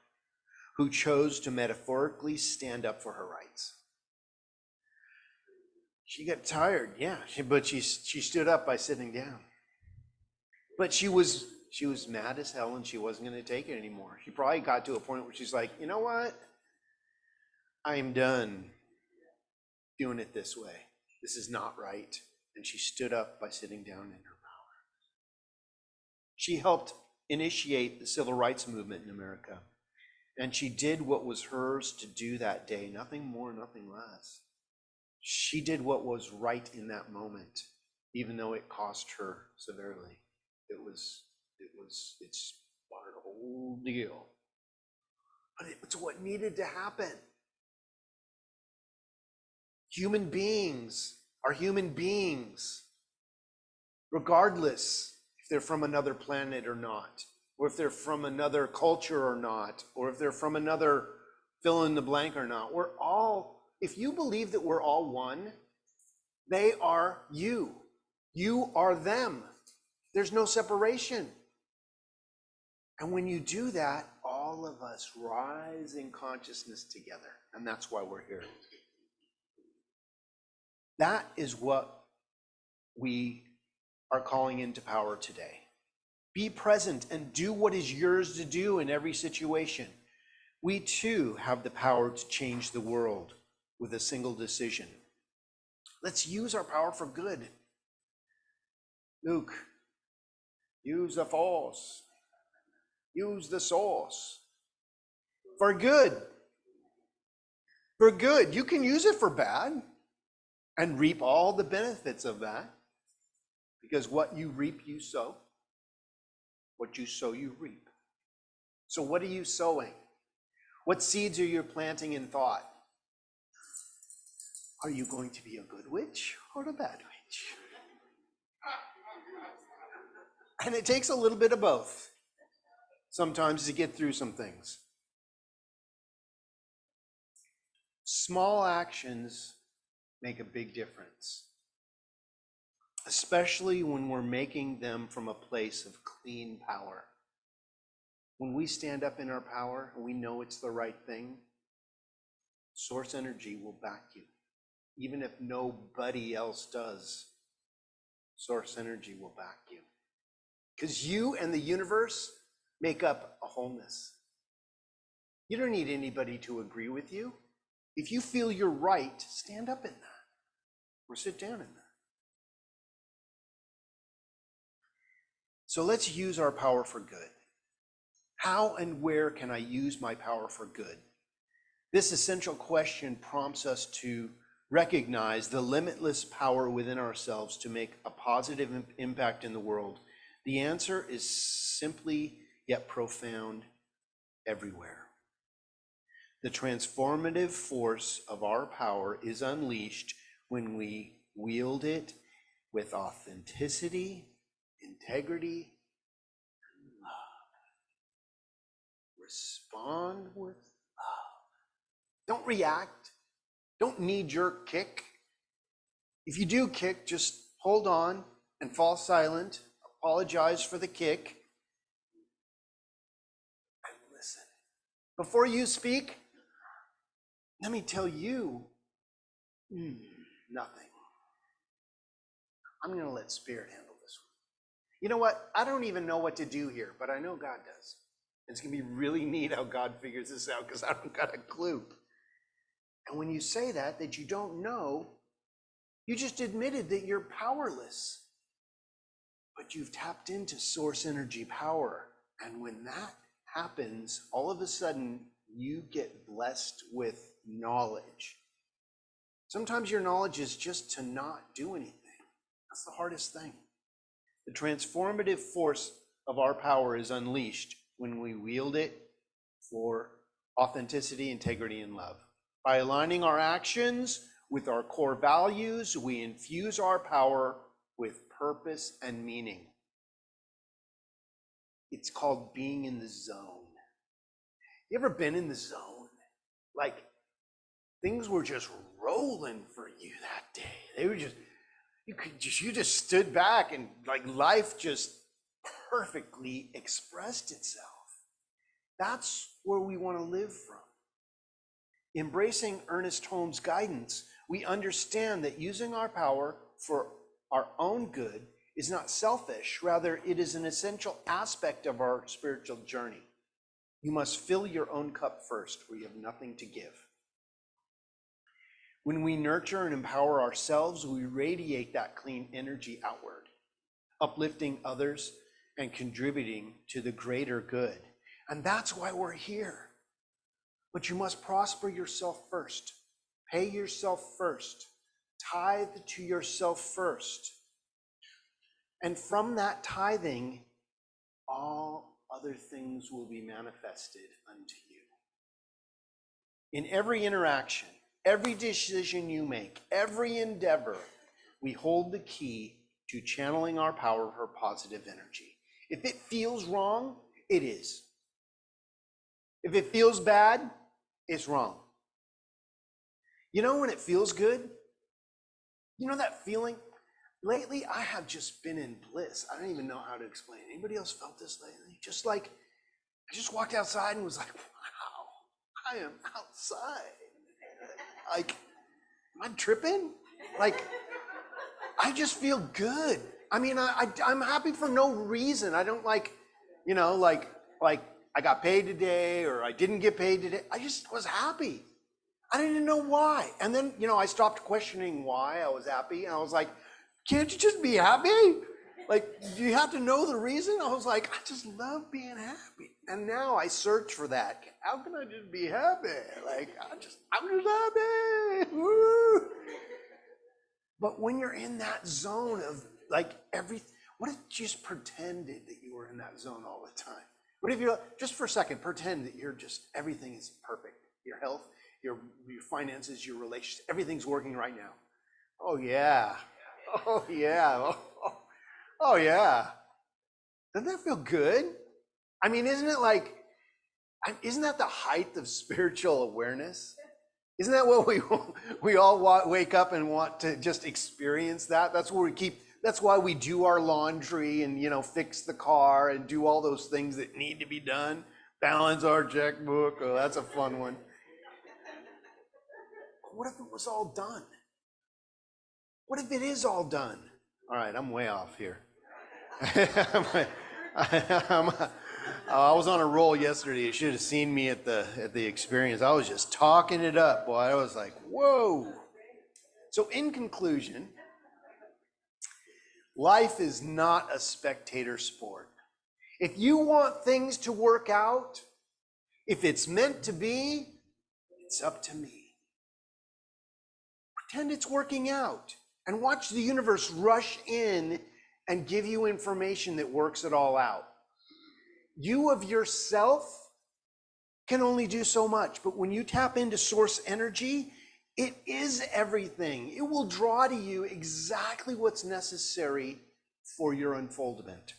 who chose to metaphorically stand up for her rights. She got tired, yeah, but she stood up by sitting down. But she was mad as hell, and she wasn't going to take it anymore. She probably got to a point where she's like, you know what? I'm done doing it this way. This is not right. And she stood up by sitting down in her power. She helped initiate the civil rights movement in America. And she did what was hers to do that day, nothing more, nothing less. She did what was right in that moment, even though it cost her severely. It's part of the whole deal. But it's what needed to happen. Human beings are human beings, regardless if they're from another planet or not, or if they're from another culture or not, or if they're from another fill in the blank or not. We're all, if you believe that we're all one, they are you. You are them. There's no separation. And when you do that, all of us rise in consciousness together. And that's why we're here. That is what we are calling into power today. Be present and do what is yours to do in every situation. We too have the power to change the world with a single decision. Let's use our power for good. Luke, use the force. Use the source. For good. For good. You can use it for bad and reap all the benefits of that. Because what you reap, you sow. What you sow, you reap. So what are you sowing? What seeds are you planting in thought? Are you going to be a good witch or a bad witch? And it takes a little bit of both sometimes to get through some things. Small actions make a big difference, especially when we're making them from a place of clean power. When we stand up in our power and we know it's the right thing, source energy will back you. Even if nobody else does, source energy will back you. Because you and the universe make up a wholeness. You don't need anybody to agree with you. If you feel you're right, stand up in that or sit down in that. So let's use our power for good. How and where can I use my power for good? This essential question prompts us to recognize the limitless power within ourselves to make a positive impact in the world. The answer is simply yet profound everywhere. The transformative force of our power is unleashed when we wield it with authenticity, integrity, and love. Respond with love. Don't react. Don't knee-jerk kick. If you do kick, just hold on and fall silent. Apologize for the kick. And listen. Before you speak, let me tell you, nothing. I'm going to let Spirit handle this one. You know what? I don't even know what to do here, but I know God does. It's going to be really neat how God figures this out because I don't got a clue. And when you say that you don't know, you just admitted that you're powerless. But you've tapped into source energy power. And when that happens, all of a sudden, you get blessed with knowledge. Sometimes your knowledge is just to not do anything. That's the hardest thing. The transformative force of our power is unleashed when we wield it for authenticity, integrity, and love. By aligning our actions with our core values, we infuse our power with purpose and meaning. It's called being in the zone. You ever been in the zone? Like, things were just rolling for you that day. They were just, you just stood back and like life just perfectly expressed itself. That's where we want to live from. Embracing Ernest Holmes' guidance, we understand that using our power for our own good is not selfish. Rather, it is an essential aspect of our spiritual journey. You must fill your own cup first, or you have nothing to give. When we nurture and empower ourselves, we radiate that clean energy outward, uplifting others and contributing to the greater good. And that's why we're here. But you must prosper yourself first. Pay yourself first. Tithe to yourself first. And from that tithing, all other things will be manifested unto you. In every interaction, every decision you make, every endeavor, we hold the key to channeling our power for positive energy. If it feels wrong, it is. If it feels bad, it's wrong. You know when it feels good? You know that feeling? Lately, I have just been in bliss. I don't even know how to explain it. Anybody else felt this lately? Just like, I just walked outside and was like, wow, I am outside. Like, am I tripping? Like, I just feel good. I mean, I'm happy for no reason. I don't like, you know, like I got paid today or I didn't get paid today. I just was happy. I didn't know why. And then, you know, I stopped questioning why I was happy. And I was like, can't you just be happy? Like, do you have to know the reason? I was like, I just love being happy. And now I search for that. How can I just be happy? Like, I'm just happy. Woo. But when you're in that zone of like what if you just pretended that you were in that zone all the time? What if you just for a second pretend that you're just, everything is perfect. Your health, your finances, your relationships, everything's working right now. Oh yeah. Oh yeah. Oh yeah. Doesn't that feel good? I mean, isn't that the height of spiritual awareness? Isn't that what we all wake up and want to just experience that? That's why we do our laundry and, you know, fix the car and do all those things that need to be done. Balance our checkbook. Oh, that's a fun one. What if it was all done? What if it is all done? All right, I'm way off here. I was on a roll yesterday. You should have seen me at the experience. I was just talking it up, boy. I was like, whoa. So in conclusion, life is not a spectator sport. If you want things to work out, if it's meant to be, it's up to me. Pretend it's working out and watch the universe rush in and give you information that works it all out. You of yourself can only do so much, but when you tap into source energy, it is everything. It will draw to you exactly what's necessary for your unfoldment.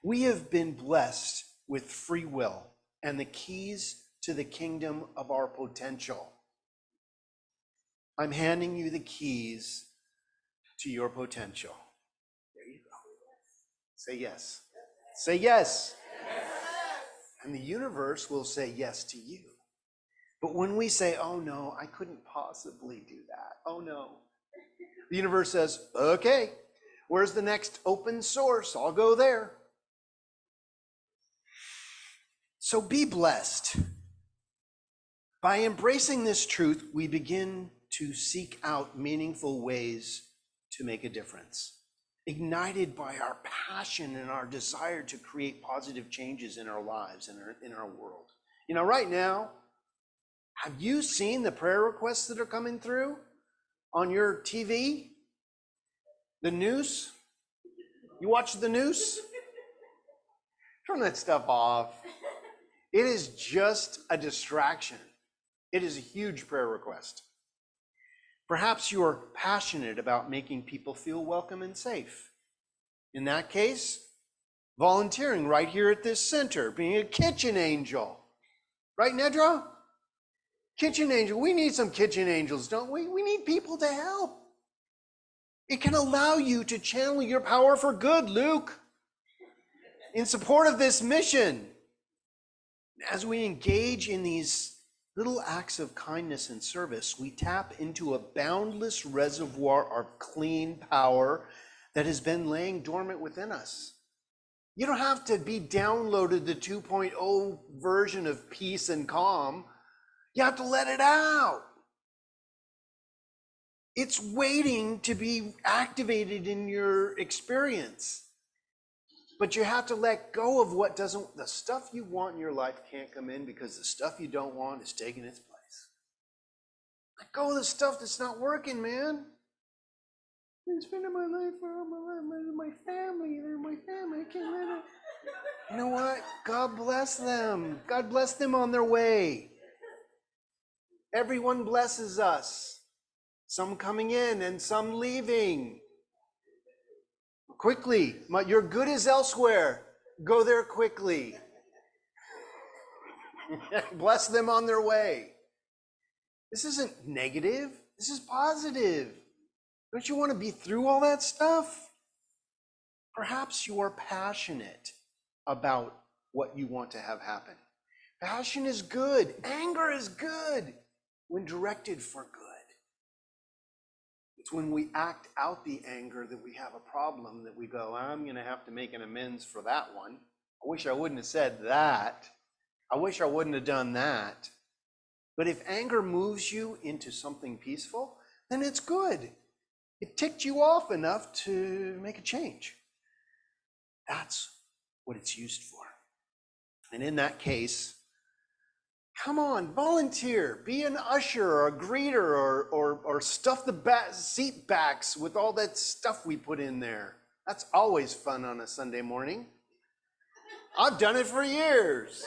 We have been blessed with free will and the keys to the kingdom of our potential. I'm handing you the keys to your potential. There you go. Say yes. Say yes. And the universe will say yes to you. But when we say, oh no, I couldn't possibly do that. Oh no. The universe says, okay, where's the next open source? I'll go there. So be blessed. By embracing this truth, we begin to seek out meaningful ways to make a difference, ignited by our passion and our desire to create positive changes in our lives and in our world. You know, right now, have you seen the prayer requests that are coming through on your TV? The news? You watch the news? Turn that stuff off. It is just a distraction. It is a huge prayer request. Perhaps you are passionate about making people feel welcome and safe. In that case, volunteering right here at this center, being a kitchen angel. Right, Nedra? Kitchen angel. We need some kitchen angels, don't we? We need people to help. It can allow you to channel your power for good, Luke. in support of this mission. As we engage in these little acts of kindness and service, we tap into a boundless reservoir of clean power that has been laying dormant within us. You don't have to be downloaded the 2.0 version of peace and calm. You have to let it out. It's waiting to be activated in your experience. But you have to let go of what doesn't, the stuff you want in your life can't come in because the stuff you don't want is taking its place. Let go of the stuff that's not working, man. I'm spending my life with my family. They're my family. I can't let it. You know what? God bless them. God bless them on their way. Everyone blesses us. Some coming in and some leaving. Quickly, your good is elsewhere. Go there quickly. Bless them on their way. This isn't negative. This is positive. Don't you want to be through all that stuff? Perhaps you are passionate about what you want to have happen. Passion is good. Anger is good when directed for good. It's when we act out the anger that we have a problem, that we go, I'm going to have to make an amends for that one. I wish I wouldn't have said that. I wish I wouldn't have done that. But if anger moves you into something peaceful, then it's good. It ticked you off enough to make a change. That's what it's used for. And in that case, come on, volunteer, be an usher or a greeter or stuff the seat backs with all that stuff we put in there. That's always fun on a Sunday morning. I've done it for years.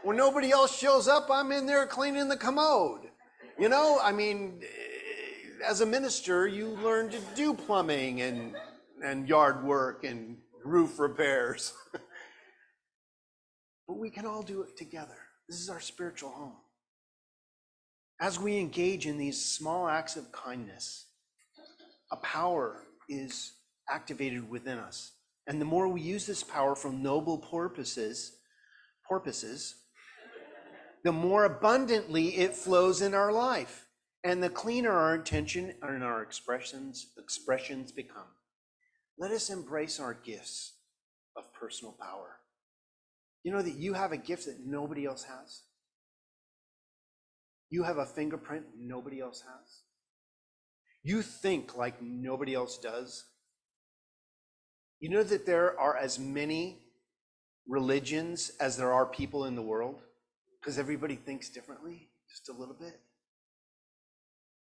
When nobody else shows up, I'm in there cleaning the commode. You know, I mean, as a minister, you learn to do plumbing and yard work and roof repairs. But we can all do it together. This is our spiritual home. As we engage in these small acts of kindness, a power is activated within us. And the more we use this power for noble purposes, the more abundantly it flows in our life. And the cleaner our intention and our expressions become. Let us embrace our gifts of personal power. You know that you have a gift that nobody else has? You have a fingerprint nobody else has? You think like nobody else does? You know that there are as many religions as there are people in the world? Because everybody thinks differently, just a little bit.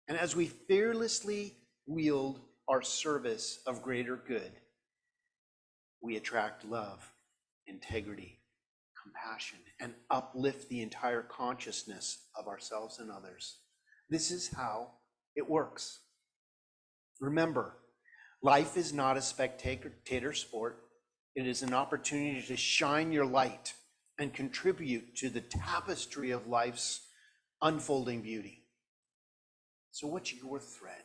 And as we fearlessly wield our service of greater good, we attract love, integrity, compassion, and uplift the entire consciousness of ourselves and others. This is how it works. Remember, life is not a spectator sport. It is an opportunity to shine your light and contribute to the tapestry of life's unfolding beauty. So what's your thread?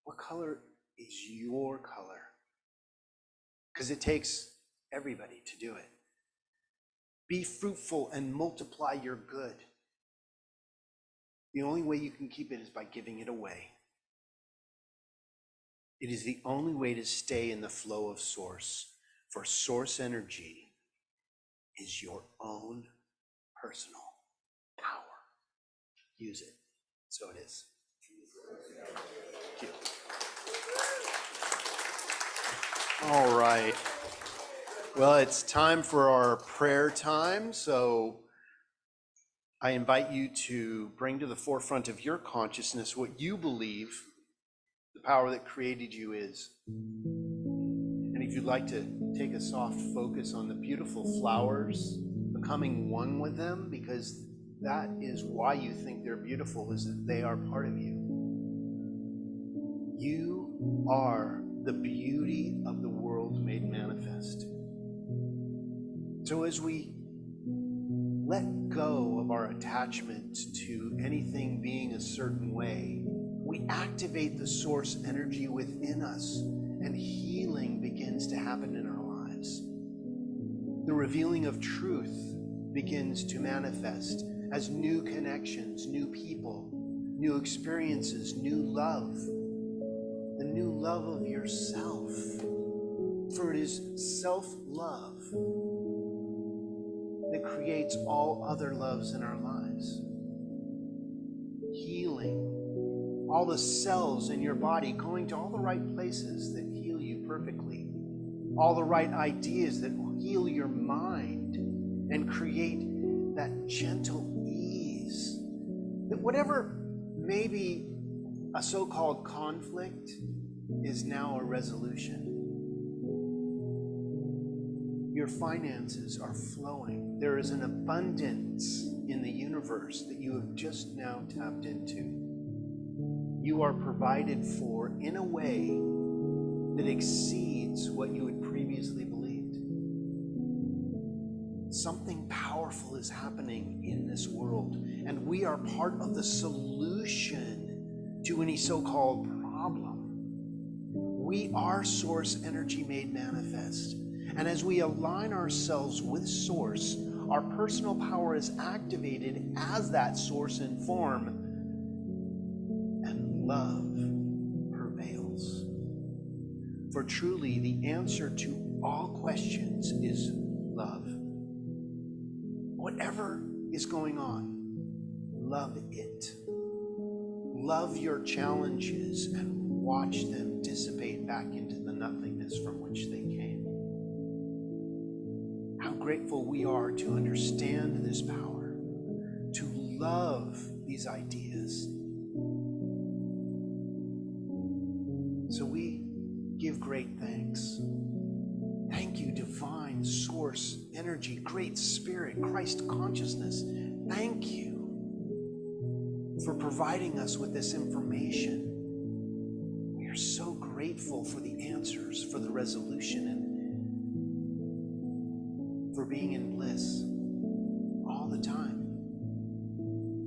What color is your color? Because it takes everybody to do it. Be fruitful and multiply your good. The only way you can keep it is by giving it away. It is the only way to stay in the flow of source, for source energy is your own personal power. Use it. So it is. Thank you. All right. Well, it's time for our prayer time. So I invite you to bring to the forefront of your consciousness what you believe the power that created you is. And if you'd like to take a soft focus on the beautiful flowers, becoming one with them, because that is why you think they're beautiful, is that they are part of you. You are the beauty of the world made manifest. So as we let go of our attachment to anything being a certain way, we activate the source energy within us, and healing begins to happen in our lives. The revealing of truth begins to manifest as new connections, new people, new experiences, new love, the new love of yourself. For it is self-love that creates all other loves in our lives. Healing, all the cells in your body going to all the right places that heal you perfectly, all the right ideas that heal your mind and create that gentle ease, that whatever may be a so-called conflict is now a resolution. Your finances are flowing. There is an abundance in the universe that you have just now tapped into. You are provided for in a way that exceeds what you had previously believed. Something powerful is happening in this world, and we are part of the solution to any so-called problem. We are source energy made manifest. And as we align ourselves with source, our personal power is activated as that source in form, and love prevails. For truly, the answer to all questions is love. Whatever is going on, love it. Love your challenges and watch them dissipate back into the nothingness from which they came. How grateful we are to understand this power, to love these ideas. So we give great thanks. Thank you, divine source, energy, great spirit, Christ consciousness. Thank you for providing us with this information. We are so grateful for the answers, for the resolution, and for being in bliss all the time.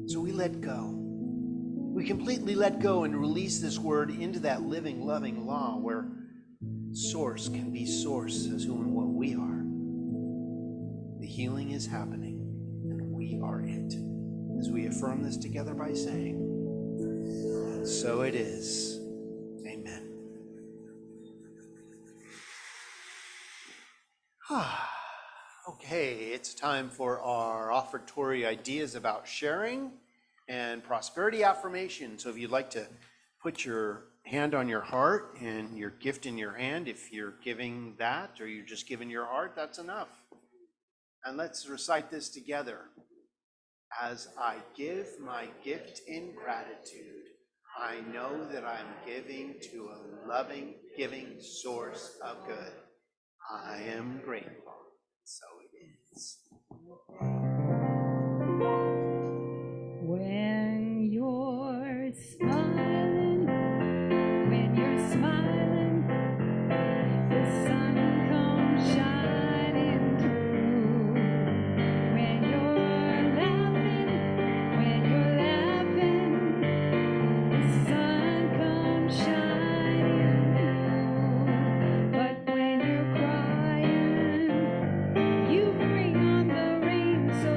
So we let go. We completely let go and release this word into that living, loving law where source can be source as who and what we are. The healing is happening, and we are it. As we affirm this together by saying, so it is. Amen. Okay, it's time for our offertory ideas about sharing and prosperity affirmation. So if you'd like to put your hand on your heart and your gift in your hand, if you're giving that or you're just giving your heart, that's enough. And let's recite this together. As I give my gift in gratitude, I know that I'm giving to a loving, giving source of good. I am grateful. So it is. When you're smiling, the sun comes shining through. When you're laughing, the sun comes shining through. But when you're crying, you bring on the rain so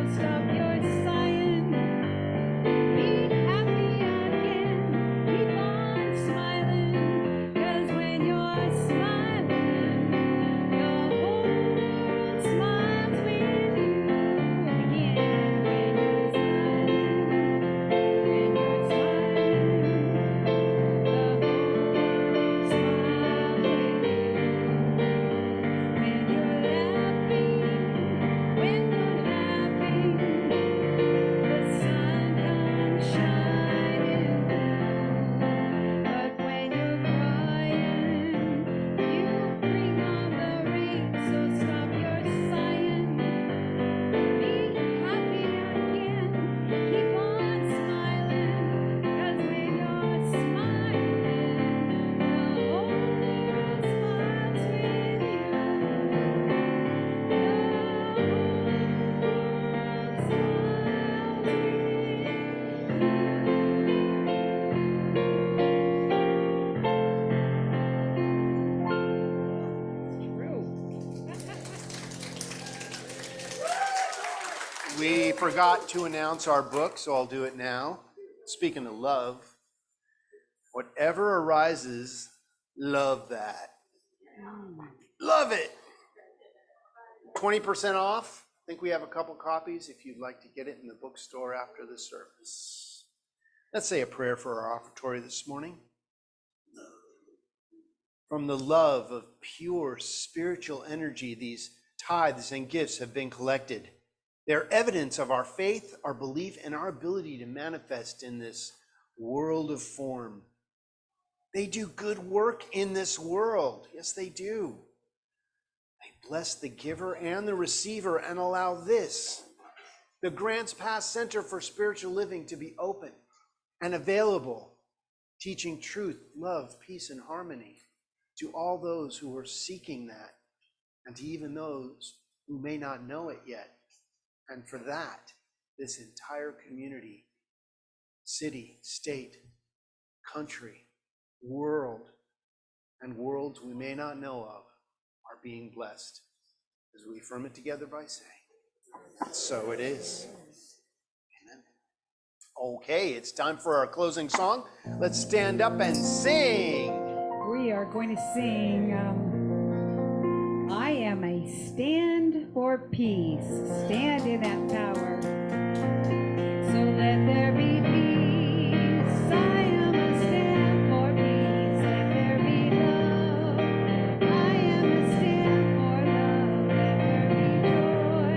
We forgot to announce our book, so I'll do it now. Speaking of love, whatever arises, love that. Love it. 20% off. I think we have a couple copies if you'd like to get it in the bookstore after the service. Let's say a prayer for our offertory this morning. From the love of pure spiritual energy, these tithes and gifts have been collected. They're evidence of our faith, our belief, and our ability to manifest in this world of form. They do good work in this world. Yes, they do. They bless the giver and the receiver and allow this, the Grants Pass Center for Spiritual Living, to be open and available, teaching truth, love, peace, and harmony to all those who are seeking that, and to even those who may not know it yet. And for that, this entire community, city, state, country, world, and worlds we may not know of are being blessed as we affirm it together by saying, so it is. Amen. Okay, it's time for our closing song. Let's stand up and sing. We are going to sing I Am a Stand for Peace. Stand in that power. So let there be peace. I am a stand for peace. Let there be love. I am a stand for love. Let there be joy.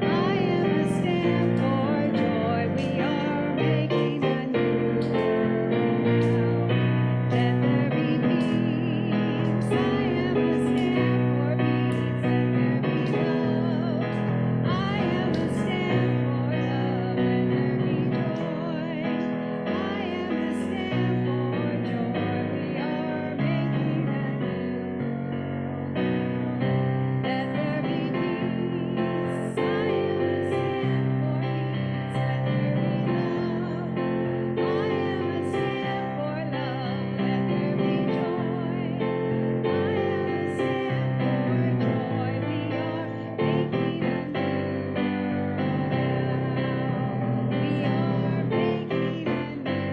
I am a stand for joy. We are making a new world now. Let there be peace. I am a stand for peace. Let there be love. I am a stand for love. Let there be joy. I am a stand for joy. We are making a new world now. Let there be peace. I am a stand for peace. Let there be love. I am a stand for love. Let there be joy. I am a stand for joy. We are making a new world now. We are making a new world.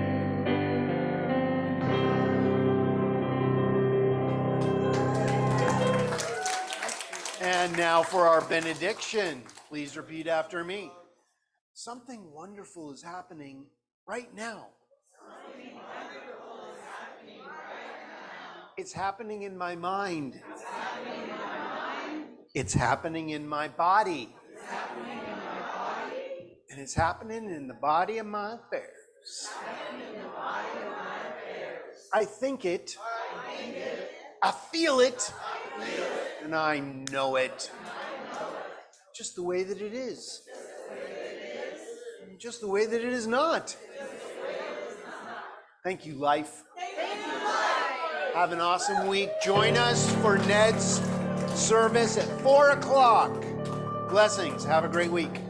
And now for our benediction. Please repeat after me. Something wonderful is happening right now. It's happening in my mind. It's happening in my body. And it's happening in the body of my affairs. I think it. I feel it. And I know it. Just the way that it is. Just the way that it is not. Thank you, life. Have an awesome week. Join us for Ned's service at 4 o'clock. Blessings. Have a great week.